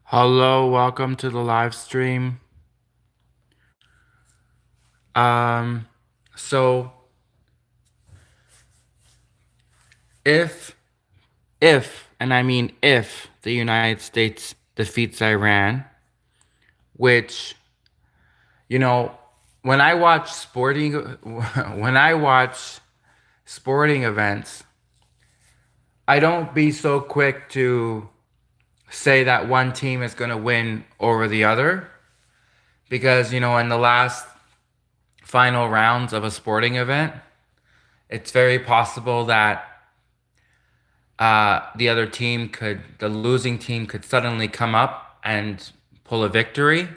Hello, welcome to the live stream. Um, so if and I mean if the United States defeats Iran, which, you know, when I watch sporting when I watch sporting events, I don't be so quick to say that one team is going to win over the other because, in the last final rounds of a sporting event, it's very possible that the losing team could suddenly come up and pull a victory.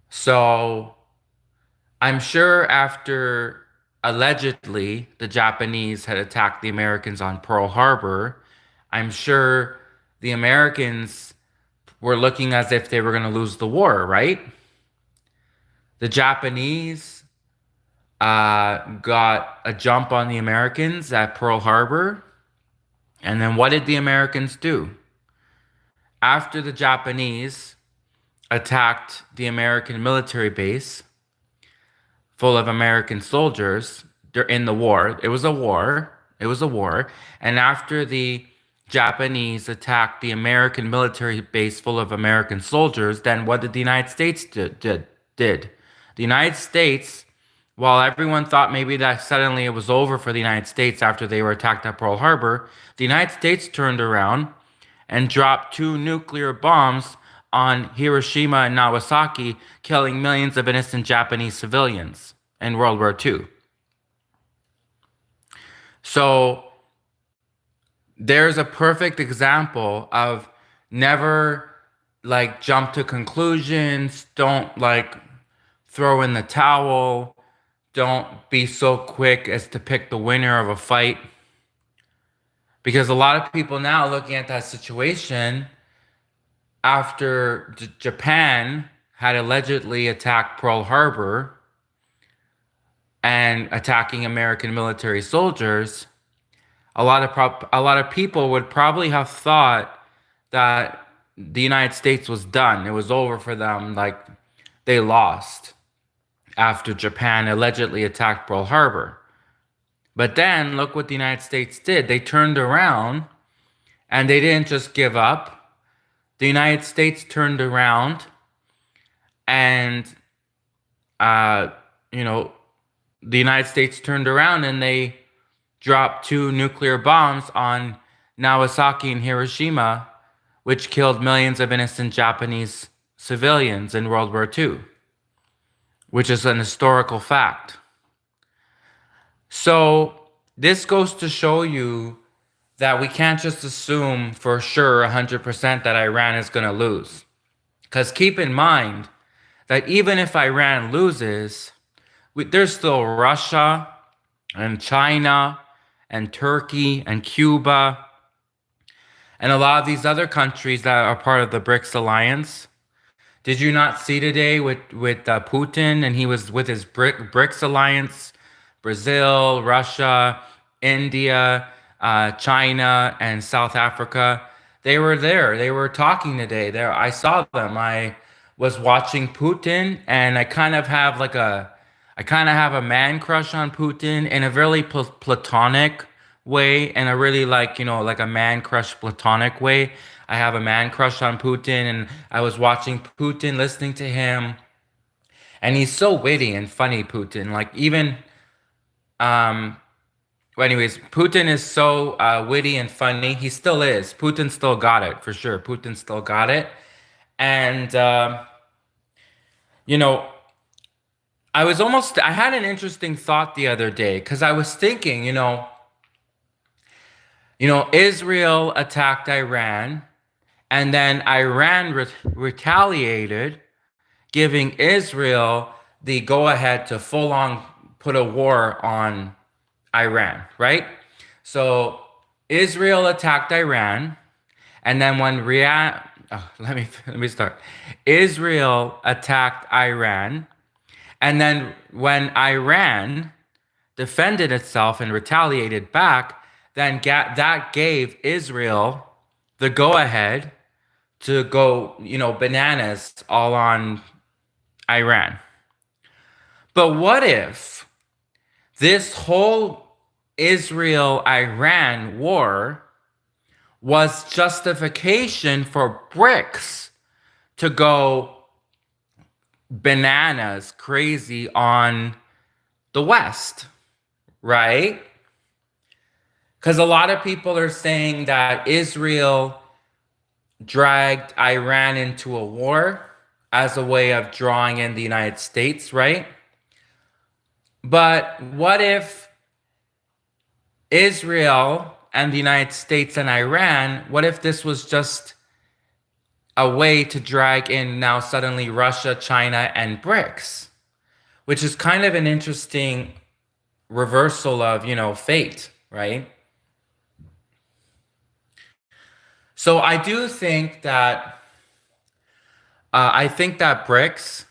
So I'm sure after allegedly the Japanese had attacked the Americans on Pearl Harbor, I'm sure the Americans were looking as if they were going to lose the war, right? The Japanese got a jump on the Americans at Pearl Harbor. And then what did the Americans do? After the Japanese attacked the American military base full of American soldiers in the war, it was a war. It was a war. And after the Japanese attacked the American military base full of American soldiers, then what did the United States did? The United States, while everyone thought maybe that suddenly it was over for the United States after they were attacked at Pearl Harbor, the United States turned around and dropped two nuclear bombs on Hiroshima and Nagasaki, killing millions of innocent Japanese civilians in World War II. So there's a perfect example of never jump to conclusions, don't throw in the towel, don't be so quick as to pick the winner of a fight. Because a lot of people now looking at that situation after Japan had allegedly attacked Pearl Harbor and attacking American military soldiers, a lot of people would probably have thought that the United States was done. It was over for them, like they lost after Japan allegedly attacked Pearl Harbor. But then look what the United States did. They turned around and they didn't just give up. The United States turned around and, uh, you know, the United States turned around and they dropped two nuclear bombs on Nagasaki and Hiroshima, which killed millions of innocent Japanese civilians in World War II, which is an historical fact. So this goes to show you that we can't just assume for sure 100% that Iran is going to lose. Because keep in mind that even if Iran loses, there's still Russia and China and Turkey and Cuba and a lot of these other countries that are part of the BRICS alliance. Did you not see today with Putin, and he was with his BRICS alliance, Brazil, Russia, India, China, and South Africa? They were there. They were talking today. There, I saw them. I was watching Putin, and I kind of have a man crush on Putin in a really platonic way, and a really like a man crush platonic way. I have a man crush on Putin, and I was watching Putin, listening to him, and he's so witty and funny, Putin. Like even, well, anyways, Putin is so witty and funny. He still is. Putin still got it for sure. Putin still got it, and you know, I had an interesting thought the other day because I was thinking, Israel attacked Iran, and then Iran retaliated, giving Israel the go ahead to full on put a war on Iran, right? So Israel attacked Iran, and then let me start. Israel attacked Iran, and then when Iran defended itself and retaliated back, then that gave Israel the go ahead to go, bananas all on Iran. But what if this whole Israel Iran war was justification for BRICS to go bananas crazy on the West, right? Because a lot of people are saying that Israel dragged Iran into a war as a way of drawing in the United States, right? But what if Israel and the United States and Iran, what if this was just a way to drag in now suddenly Russia, China, and BRICS, which is kind of an interesting reversal of, fate, right? So I do think that BRICS,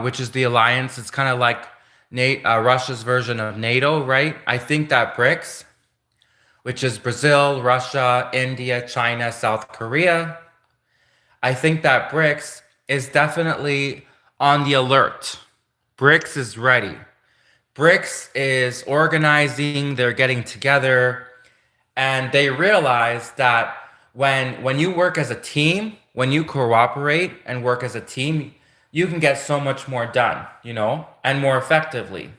which is the alliance, it's kind of like Russia's version of NATO, right? I think that BRICS, which is Brazil, Russia, India, China, South Korea, I think that BRICS is definitely on the alert. BRICS is ready. BRICS is organizing, they're getting together, and they realize that when you work as a team, when you cooperate and work as a team, you can get so much more done, and more effectively.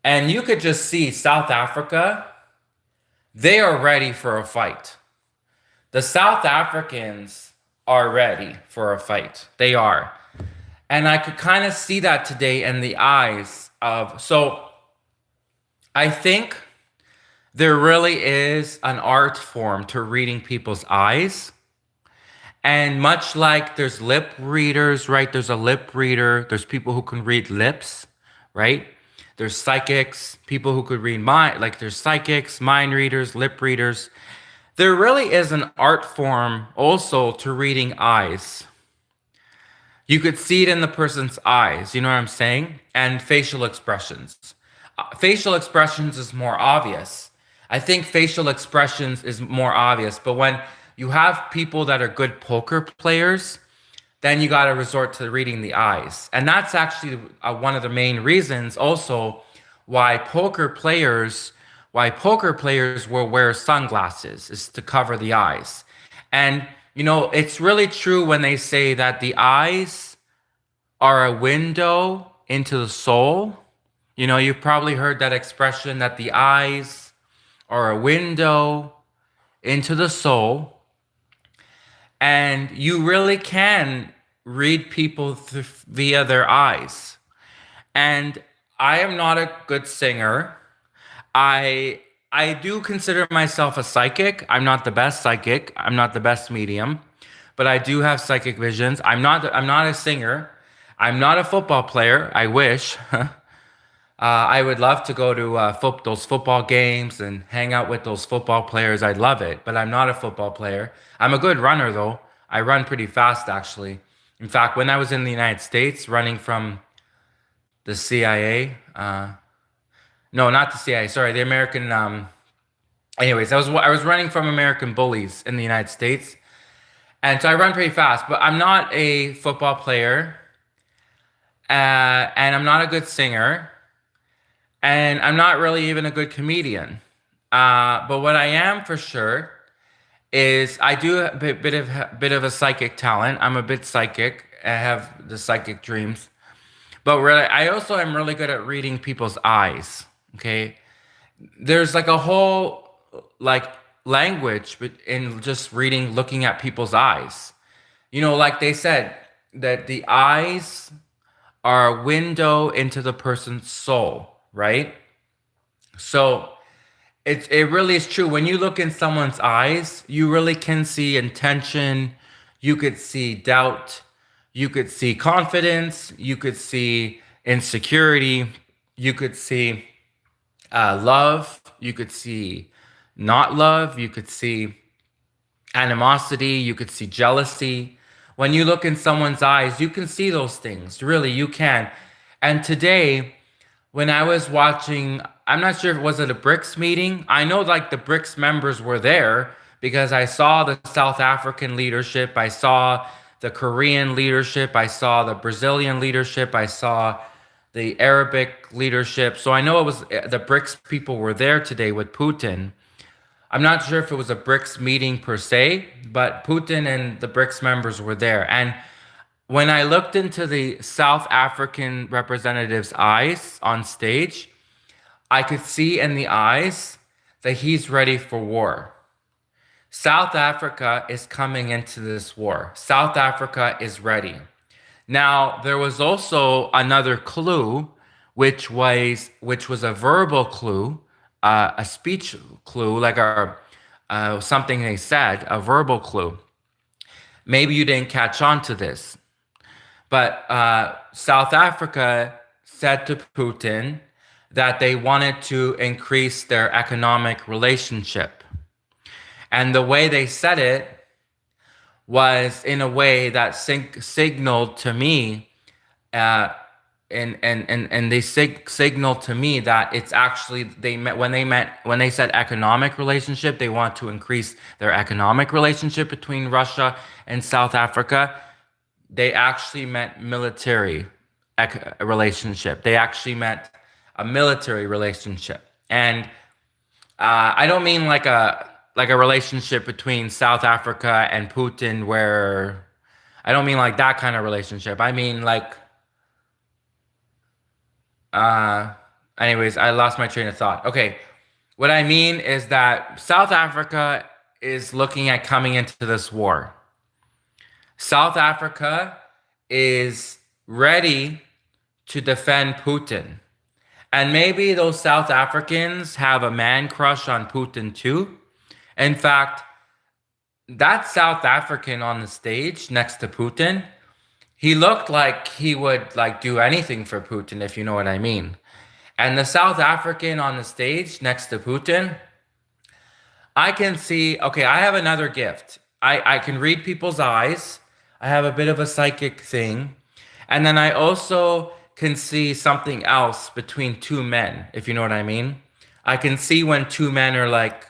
And you could just see South Africa, they are ready for a fight. The South Africans are ready for a fight. They are. And I could kind of see that today in the eyes of, so I think there really is an art form to reading people's eyes. And much like there's lip readers, right? There's a lip reader. There's people who can read lips, right? There's psychics, people who could read mind, like there's psychics, mind readers, lip readers. There really is an art form also to reading eyes. You could see it in the person's eyes, you know what I'm saying? And facial expressions. Facial expressions is more obvious. I think facial expressions is more obvious, but when you have people that are good poker players, then you got to resort to reading the eyes. And that's actually one of the main reasons also why poker players will wear sunglasses, is to cover the eyes. And, it's really true when they say that the eyes are a window into the soul. You've probably heard that expression that the eyes are a window into the soul. And you really can read people via their eyes. And I am not a good singer. I do consider myself a psychic. I'm not the best psychic. I'm not the best medium, but I do have psychic visions. I'm not a singer. I'm not a football player. I wish. I would love to go to those football games and hang out with those football players. I'd love it, but I'm not a football player. I'm a good runner, though. I run pretty fast, actually. In fact, when I was in the United States, running from the CIA, no, not the CIA, sorry, the American, anyways, I was running from American bullies in the United States. And so I run pretty fast, but I'm not a football player, and I'm not a good singer, and I'm not really even a good comedian. But what I am for sure is I do have a bit of a psychic talent. I'm a bit psychic. I have the psychic dreams. But really, I also am really good at reading people's eyes. Okay, there's like a whole language in just looking at people's eyes. Like they said that the eyes are a window into the person's soul, right? So it really is true. When you look in someone's eyes, you really can see intention. You could see doubt. You could see confidence. You could see insecurity. You could see love. You could see not love. You could see animosity. You could see jealousy. When you look in someone's eyes, you can see those things. Really, you can. And today, when I was watching, I'm not sure if it was at a BRICS meeting. I know the BRICS members were there because I saw the South African leadership, I saw the Korean leadership, I saw the Brazilian leadership, I saw the Arabic leadership. So I know it was the BRICS people were there today with Putin. I'm not sure if it was a BRICS meeting per se, but Putin and the BRICS members were there. And when I looked into the South African representative's eyes on stage, I could see in the eyes that he's ready for war. South Africa is coming into this war. South Africa is ready. Now, there was also another clue, which was a verbal clue, a speech clue, like something they said, a verbal clue. Maybe you didn't catch on to this, but South Africa said to Putin that they wanted to increase their economic relationship. And the way they said it was in a way that signaled to me, uh, and they signaled to me that it's actually when they said economic relationship, they want to increase their economic relationship between Russia and South Africa. They actually meant military relationship. They actually meant a military relationship, and I don't mean like a relationship between South Africa and Putin, where I don't mean like that kind of relationship. I mean like, uh, anyways, I lost my train of thought. Okay, what I mean is that South Africa is looking at coming into this war. South Africa is ready to defend Putin. And maybe those South Africans have a man crush on Putin too. In fact, that South African on the stage next to Putin, he looked like he would like do anything for Putin, if you know what I mean. And the South African on the stage next to Putin, I can see, okay, I have another gift. I can read people's eyes. I have a bit of a psychic thing. And then I also can see something else between two men, if you know what I mean. I can see when two men are like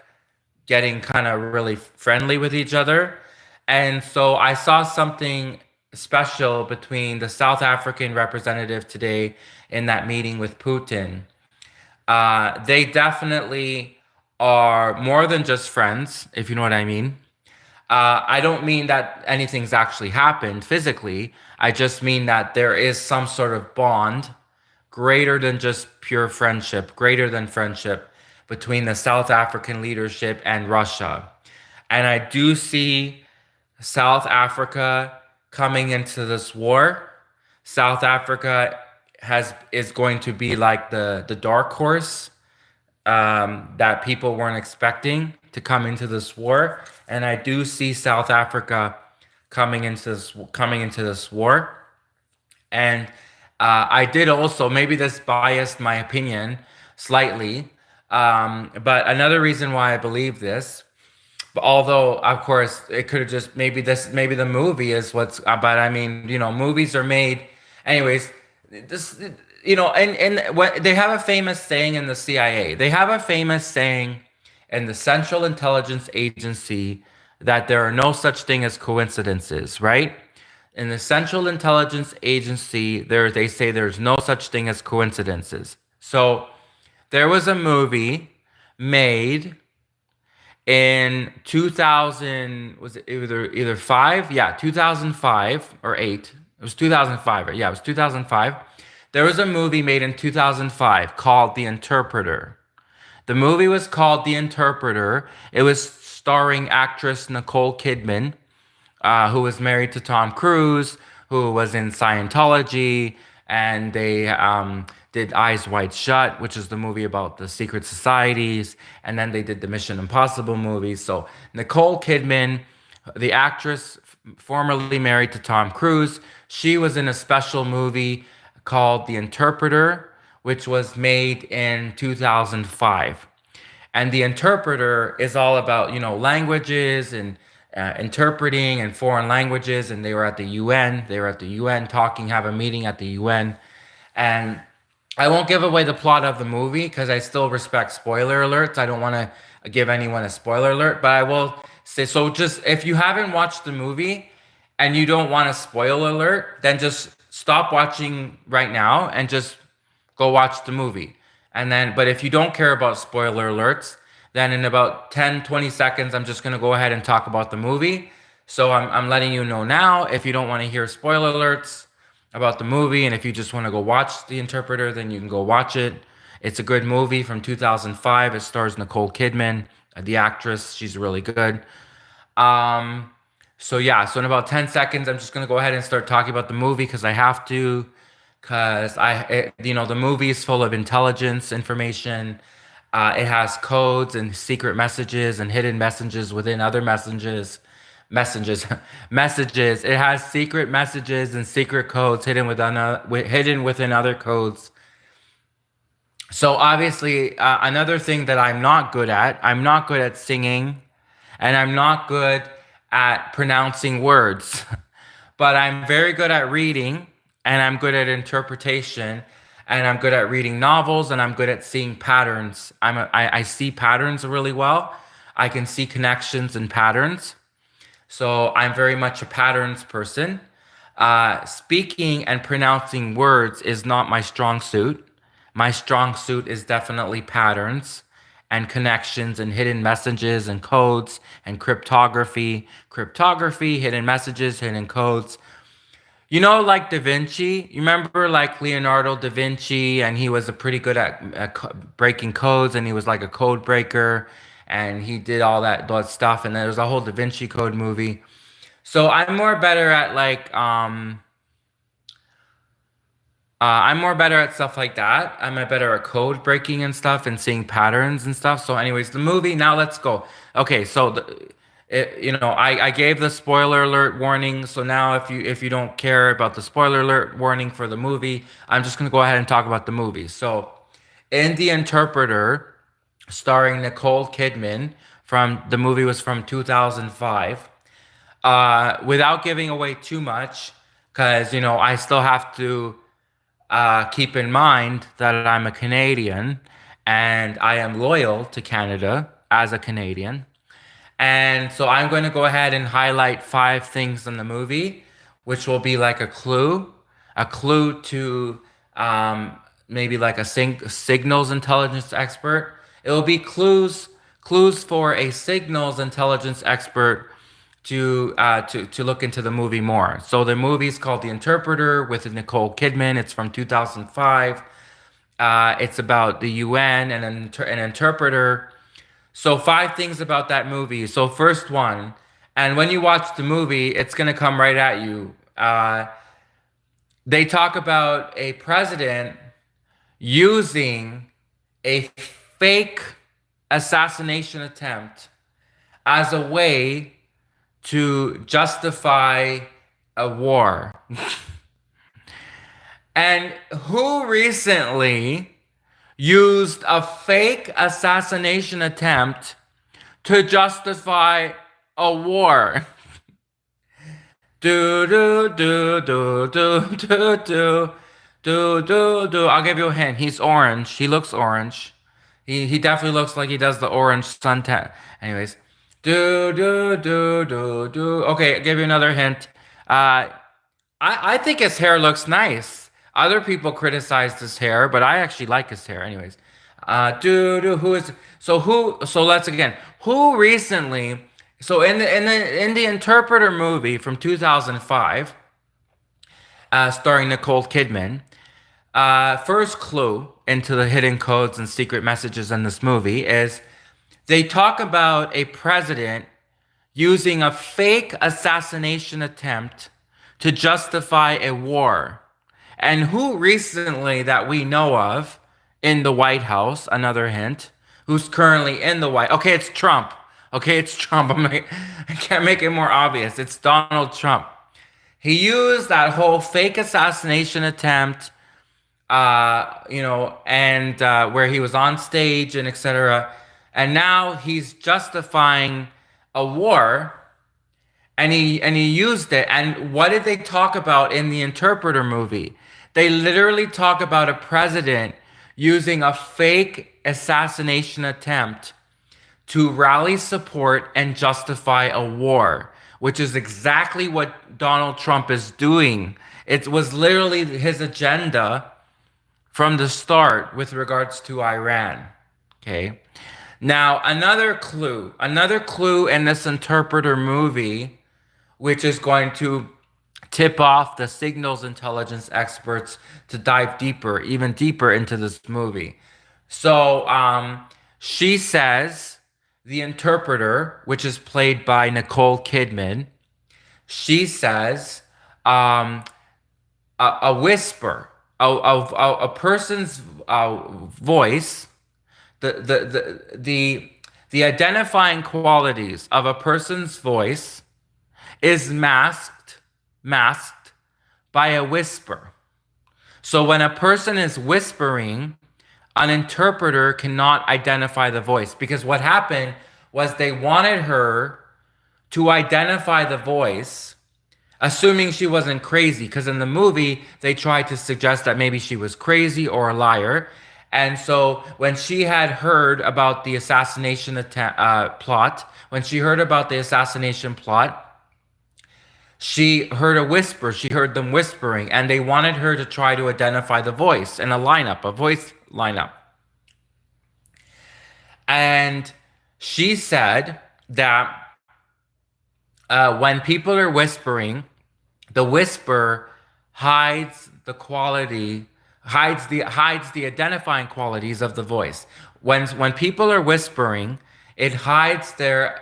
getting kind of really friendly with each other. And so I saw something special between the South African representative today in that meeting with Putin. They definitely are more than just friends, if you know what I mean. I don't mean that anything's actually happened physically. I just mean that there is some sort of bond greater than just pure friendship, greater than friendship between the South African leadership and Russia. And I do see South Africa coming into this war. South Africa is going to be like the dark horse that people weren't expecting to come into this war. And I do see South Africa coming into this war. And I did also, maybe this biased my opinion slightly, but another reason why I believe this, although of course it could have just maybe the movie is what's, but I mean, movies are made anyways. This, and what they have a famous saying in the CIA. They have a famous saying in the Central Intelligence Agency that there are no such thing as coincidences, right? In the Central Intelligence Agency, they say there's no such thing as coincidences. So there was a movie made in 2000, was it either 5? Yeah, 2005 or 8. It was 2005. Yeah, it was 2005. There was a movie made in 2005 called The Interpreter. The movie was called The Interpreter. It was starring actress Nicole Kidman, who was married to Tom Cruise, who was in Scientology, and they did Eyes Wide Shut, which is the movie about the secret societies, and then they did the Mission Impossible movies. So Nicole Kidman, the actress formerly married to Tom Cruise, she was in a special movie called The Interpreter, which was made in 2005. And The Interpreter is all about, languages and interpreting and foreign languages. And they were at the UN. They were at the UN have a meeting at the UN. And I won't give away the plot of the movie because I still respect spoiler alerts. I don't want to give anyone a spoiler alert, but I will say, so just if you haven't watched the movie and you don't want a spoiler alert, then just stop watching right now and just go watch the movie. And then, but if you don't care about spoiler alerts, then in about 10, 20 seconds, I'm just going to go ahead and talk about the movie. So I'm letting you know now, if you don't want to hear spoiler alerts about the movie, and if you just want to go watch The Interpreter, then you can go watch it. It's a good movie from 2005. It stars Nicole Kidman, the actress. She's really good. Um, so yeah, so in about 10 seconds, I'm just gonna go ahead and start talking about the movie because I have to, the movie is full of intelligence information. It has codes and secret messages and hidden messages within other messages, messages. It has secret messages and secret codes hidden within other codes. So obviously, another thing that I'm not good at singing, and I'm not good at pronouncing words, but I'm very good at reading, and I'm good at interpretation, and I'm good at reading novels, and I'm good at seeing patterns. I see patterns really well. I can see connections and patterns. So I'm very much a patterns person. Speaking and pronouncing words is not my strong suit. My strong suit is definitely patterns and connections and hidden messages and codes and cryptography, hidden messages, hidden codes. You know, like Da Vinci, you remember like Leonardo da Vinci, and he was a pretty good at breaking codes, and he was like a code breaker, and he did all that stuff, and there was a whole Da Vinci Code movie. So I'm more better at stuff like that. I'm better at code breaking and stuff and seeing patterns and stuff. So, anyways, the movie. Now let's go. Okay, so I gave the spoiler alert warning. So now, if you don't care about the spoiler alert warning for the movie, I'm just gonna go ahead and talk about the movie. So, in The Interpreter, starring Nicole Kidman, from the movie was from 2005. Without giving away too much, because I still have to keep in mind that I'm a Canadian and I am loyal to Canada as a Canadian. And so I'm going to go ahead and highlight 5 things in the movie, which will be like a clue to maybe like a signals intelligence expert. It will be clues for a signals intelligence expert to look into the movie more. So the movie is called The Interpreter with Nicole Kidman. It's from 2005. It's about the UN and an interpreter. So 5 things about that movie. So first one, and when you watch the movie, it's gonna come right at you. They talk about a president using a fake assassination attempt as a way to justify a war. And who recently used a fake assassination attempt to justify a war? Do do do do do do do do do do. I'll give you a hint. He's orange. He looks orange. He definitely looks like he does the orange suntan. Anyways, do do do do do. Okay, I'll give you another hint. I think his hair looks nice. Other people criticized his hair, but I actually like his hair. Anyways, who is so let's again. Who recently so in the Interpreter movie from 2005, starring Nicole Kidman, first clue into the hidden codes and secret messages in this movie is they talk about a president using a fake assassination attempt to justify a war. And who recently that we know of in the White House, another hint, who's currently in the White. Okay, it's Trump. Okay, it's Trump. I can't make it more obvious. It's Donald Trump. He used that whole fake assassination attempt, and where he was on stage and etc. And now he's justifying a war, and he used it. And what did they talk about in the Interpreter movie? They literally talk about a president using a fake assassination attempt to rally support and justify a war, which is exactly what Donald Trump is doing. It was literally his agenda from the start with regards to Iran. Okay. Now, another clue in this interpreter movie, which is going to tip off the signals intelligence experts to dive deeper, even deeper into this movie. So, she says, the interpreter, which is played by Nicole Kidman, she says, um, a whisper, a person's voice, the identifying qualities of a person's voice is masked by a whisper. So when a person is whispering, an interpreter cannot identify the voice, because what happened was they wanted her to identify the voice, assuming she wasn't crazy, because in the movie they tried to suggest that maybe she was crazy or a liar. And so when she had heard about the assassination plot, when she heard about the assassination plot, she heard a whisper. She heard them whispering, and they wanted her to try to identify the voice in a voice lineup. And she said that when people are whispering, the whisper hides the identifying qualities of the voice. When people are whispering, it hides the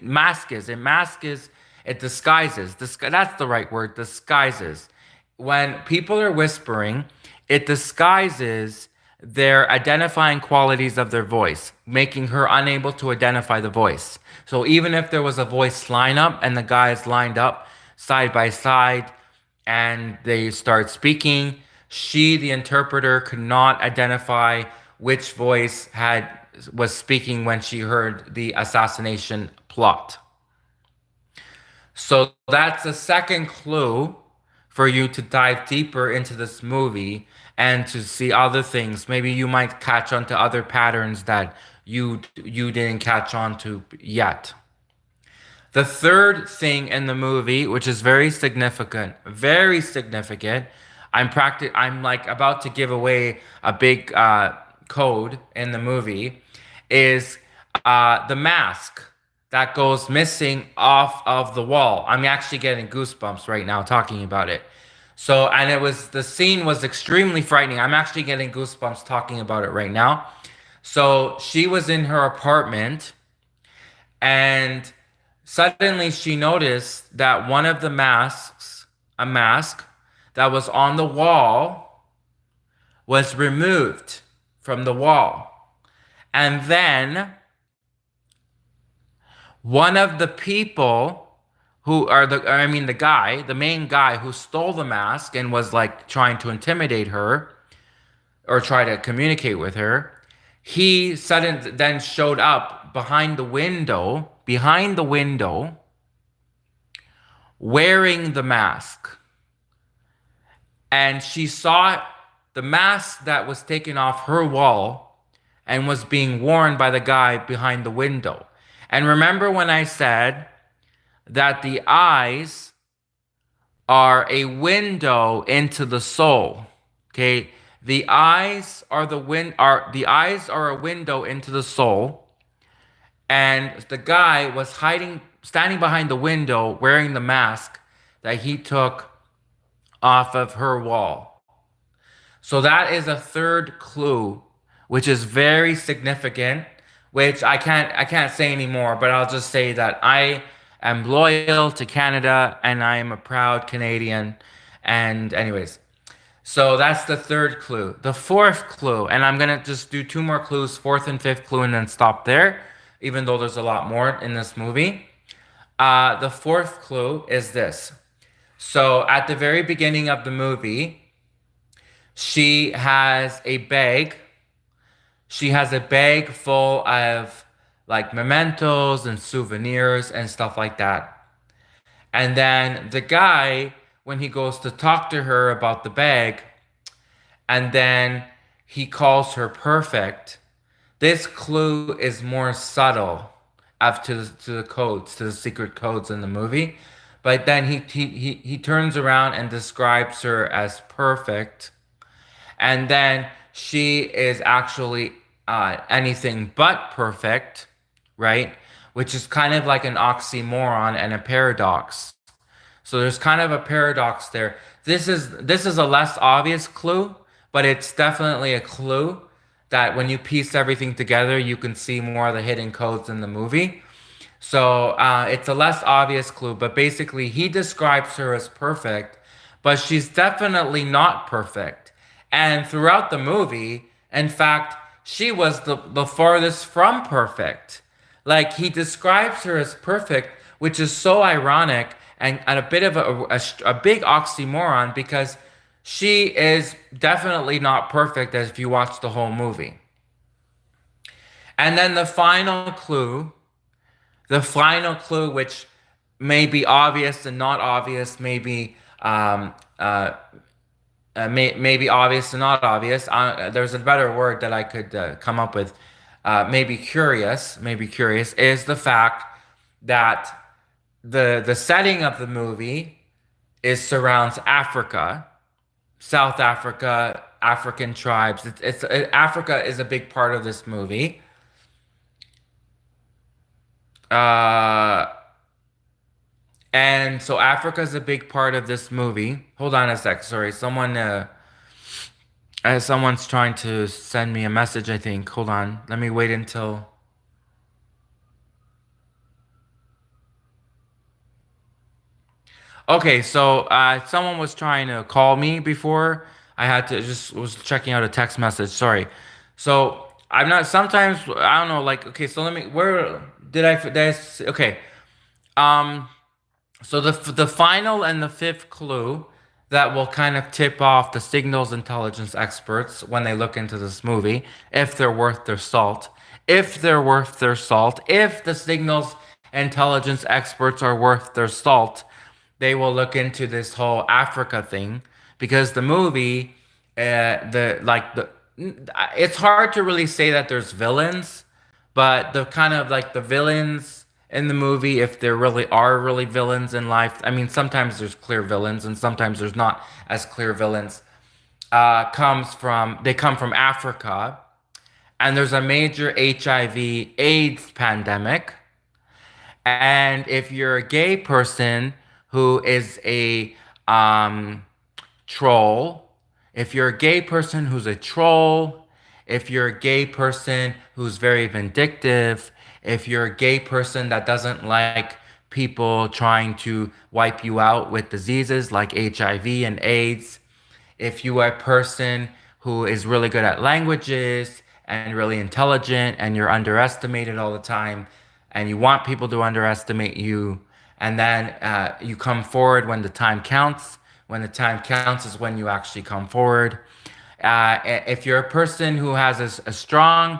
masks, it disguises. That's the right word, disguises. When people are whispering, it disguises their identifying qualities of their voice, making her unable to identify the voice. So even if there was a voice lineup and the guys lined up side by side and they start speaking, she, the interpreter, could not identify which voice was speaking when she heard the assassination plot. So that's a second clue for you to dive deeper into this movie and to see other things. Maybe you might catch on to other patterns that you didn't catch on to yet. The third thing in the movie, which is very significant, I'm like about to give away a big code in the movie, is the mask that goes missing off of the wall. I'm actually getting goosebumps right now talking about it. So, and the scene was extremely frightening. I'm actually getting goosebumps talking about it right now. So she was in her apartment, and suddenly she noticed that one of the masks, a mask that was on the wall, was removed from the wall. And then one of the people the main guy who stole the mask and was like trying to intimidate her or try to communicate with her, he suddenly then showed up behind the window, wearing the mask. And she saw the mask that was taken off her wall and was being worn by the guy behind the window. And remember when I said that the eyes are a window into the soul? Okay, the eyes are a window into the soul, and the guy was standing behind the window, wearing the mask that he took off of her wall. So that is a third clue, which is very significant, which I can't say anymore, but I'll just say that I am loyal to Canada and I am a proud Canadian. And anyways, so that's the third clue. The fourth clue, and I'm gonna just do two more clues, fourth and fifth clue, and then stop there, even though there's a lot more in this movie. The fourth clue is this. So at the very beginning of the movie, she has a bag full of like mementos and souvenirs and stuff like that. And then the guy, when he goes to talk to her about the bag, and then he calls her perfect, This clue is more subtle up to the codes, to the secret codes in the movie. But then he turns around and describes her as perfect. And then she is actually anything but perfect, right? Which is kind of like an oxymoron and a paradox. So there's kind of a paradox there. This is a less obvious clue, but it's definitely a clue that when you piece everything together, you can see more of the hidden codes in the movie. So it's a less obvious clue, but basically he describes her as perfect, but she's definitely not perfect. And throughout the movie, in fact, she was the farthest from perfect. Like he describes her as perfect, which is so ironic and a bit of a big oxymoron because she is definitely not perfect as if you watch the whole movie. And then the final clue, which may be obvious and not obvious, maybe maybe obvious and not obvious. There's a better word that I could come up with. Maybe curious is the fact that the setting of the movie is surrounds Africa, South Africa, African tribes. Africa is a big part of this movie. Uh, and so Africa is a big part of this movie. Hold on a sec. Sorry, someone's trying to send me a message. I think. Hold on. Let me wait until. Okay, so someone was trying to call me before. I had to just was checking out a text message. Sorry. So I'm not. Sometimes I don't know. Like okay, so let me. Where okay. Um. So the final and the fifth clue that will kind of tip off the signals intelligence experts when they look into this movie, if they're worth their salt, if the signals intelligence experts are worth their salt, they will look into this whole Africa thing because the movie, the like the, it's hard to really say that there's villains, but the kind of like the villains in the movie, if there really are really villains in life, I mean, sometimes there's clear villains and sometimes there's not as clear villains. They come from Africa, and there's a major HIV/AIDS pandemic. And if you're a gay person who is a troll, if you're a gay person who's a troll, if you're a gay person who's very vindictive, if you're a gay person that doesn't like people trying to wipe you out with diseases like HIV and AIDS, if you are a person who is really good at languages and really intelligent and you're underestimated all the time and you want people to underestimate you, and then you come forward when the time counts. When the time counts is when you actually come forward. If you're a person who has a strong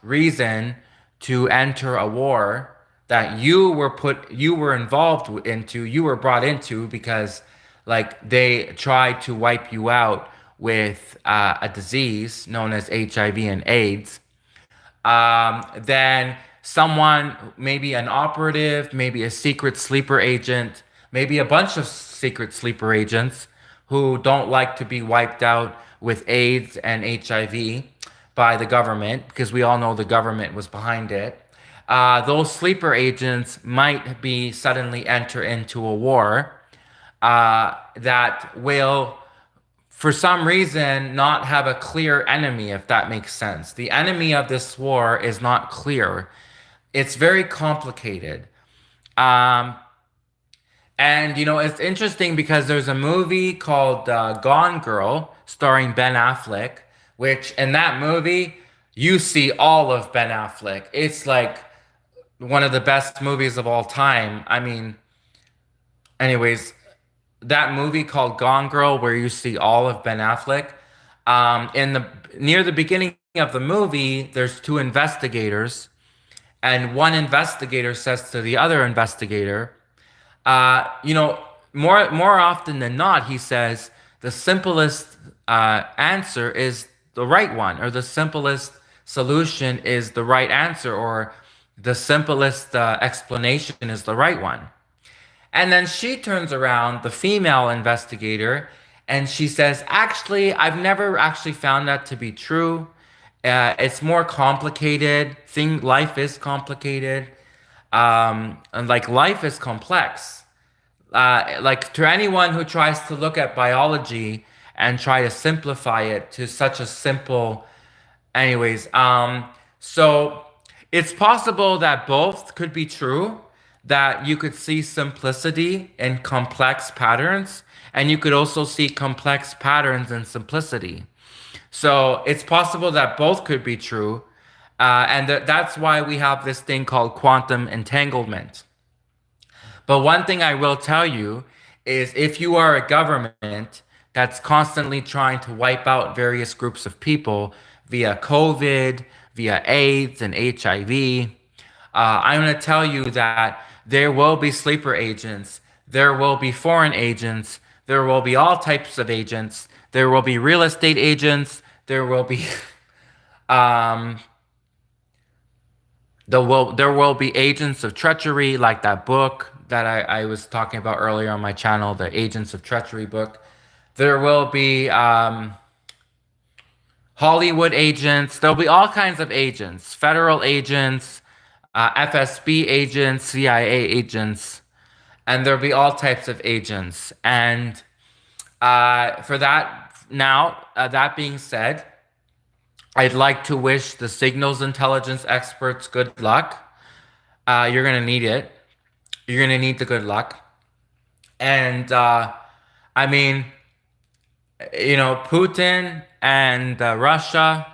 reason to enter a war that you were involved into, you were brought into because like they tried to wipe you out with a disease known as HIV and AIDS, then someone, maybe an operative, maybe a secret sleeper agent, maybe a bunch of secret sleeper agents who don't like to be wiped out with AIDS and HIV by the government, because we all know the government was behind it. Those sleeper agents might be suddenly enter into a war that will, for some reason, not have a clear enemy, if that makes sense. The enemy of this war is not clear. It's very complicated. Um, and it's interesting because there's a movie called Gone Girl starring Ben Affleck, which in that movie you see all of Ben Affleck. It's like one of the best movies of all time. I mean, anyways, that movie called Gone Girl, where you see all of Ben Affleck. In the near the beginning of the movie, there's two investigators, and one investigator says to the other investigator, uh, you know, more often than not, he says the simplest answer is the right one, or the simplest solution is the right answer, or the simplest explanation is the right one. And then she turns around, the female investigator, and she says, actually, I've never actually found that to be true. It's more complicated. Life is complicated. And like life is complex. Like to anyone who tries to look at biology and try to simplify it to such a simple, anyways, so it's possible that both could be true, that you could see simplicity in complex patterns, and you could also see complex patterns in simplicity. So it's possible that both could be true. And that's why we have this thing called quantum entanglement. But one thing I will tell you is if you are a government that's constantly trying to wipe out various groups of people via COVID, via AIDS and HIV, I'm going to tell you that there will be sleeper agents, there will be foreign agents, there will be all types of agents, there will be real estate agents, there will be um, there will be agents of treachery, like that book that I was talking about earlier on my channel, the Agents of Treachery book. There will be Hollywood agents. There'll be all kinds of agents, federal agents, FSB agents, CIA agents, and there'll be all types of agents. And for that, now, that being said, I'd like to wish the signals intelligence experts good luck. You're going to need it. You're going to need the good luck. And I mean, you know, Putin and Russia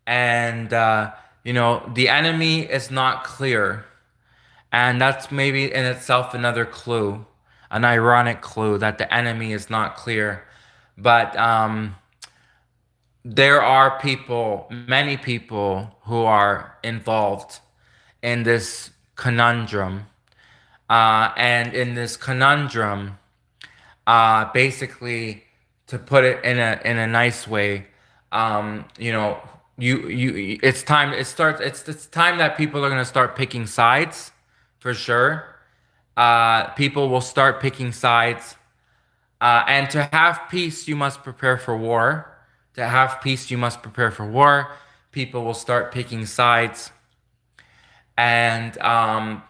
and, you know, the enemy is not clear. And that's maybe in itself another clue, an ironic clue that the enemy is not clear. But there are people, many people, who are involved in this conundrum. And in this conundrum, basically, to put it in a nice way, you know, it's time. It's time that people are gonna start picking sides, for sure. People will start picking sides, and to have peace, you must prepare for war. To have peace, you must prepare for war. People will start picking sides, and I'm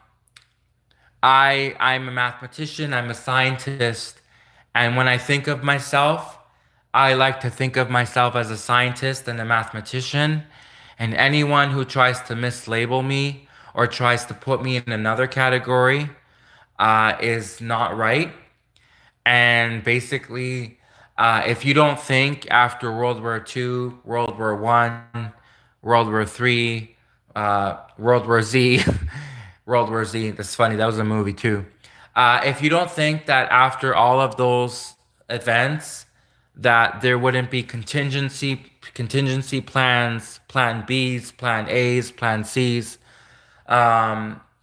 a mathematician. I'm a scientist, and when I think of myself, I like to think of myself as a scientist and a mathematician. And anyone who tries to mislabel me or tries to put me in another category is not right. And basically, if you don't think after World War II, World War One, World War Three, World War Z, World War Z, that's funny, that was a movie too. If you don't think that after all of those events, that there wouldn't be contingency plans, plan Bs, plan As, plan Cs,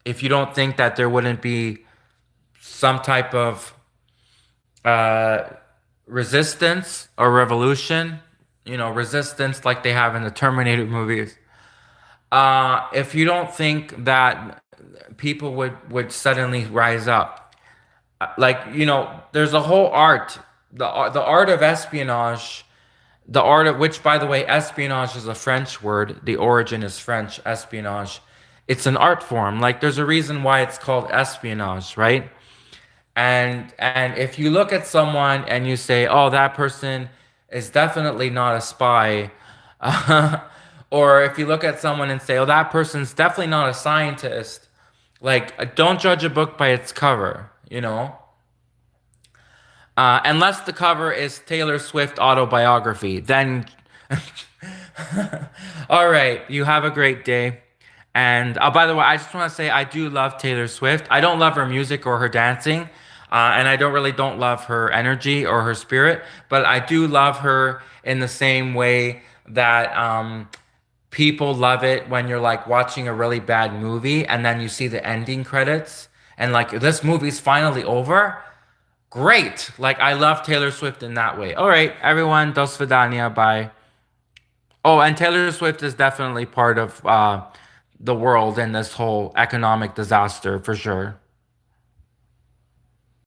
if you don't think that there wouldn't be some type of resistance or revolution, you know, resistance like they have in the Terminator movies. If you don't think that people would suddenly rise up, like, you know, there's a whole art, the art of espionage, the art of which, by the way, espionage is a French word. The origin is French, espionage. It's an art form. Like, there's a reason why it's called espionage, right? And if you look at someone and you say, "Oh, that person is definitely not a spy," or if you look at someone and say, "Oh, that person's definitely not a scientist," like, don't judge a book by its cover, you know? Unless the cover is Taylor Swift autobiography, then all right, you have a great day. And by the way, I just want to say I do love Taylor Swift. I don't love her music or her dancing, and I don't love her energy or her spirit, but I do love her in the same way that people love it when you're like watching a really bad movie and then you see the ending credits and like this movie's finally over. Great. Like, I love Taylor Swift in that way. All right, everyone, do svidania, bye. Oh, and Taylor Swift is definitely part of the world in this whole economic disaster for sure.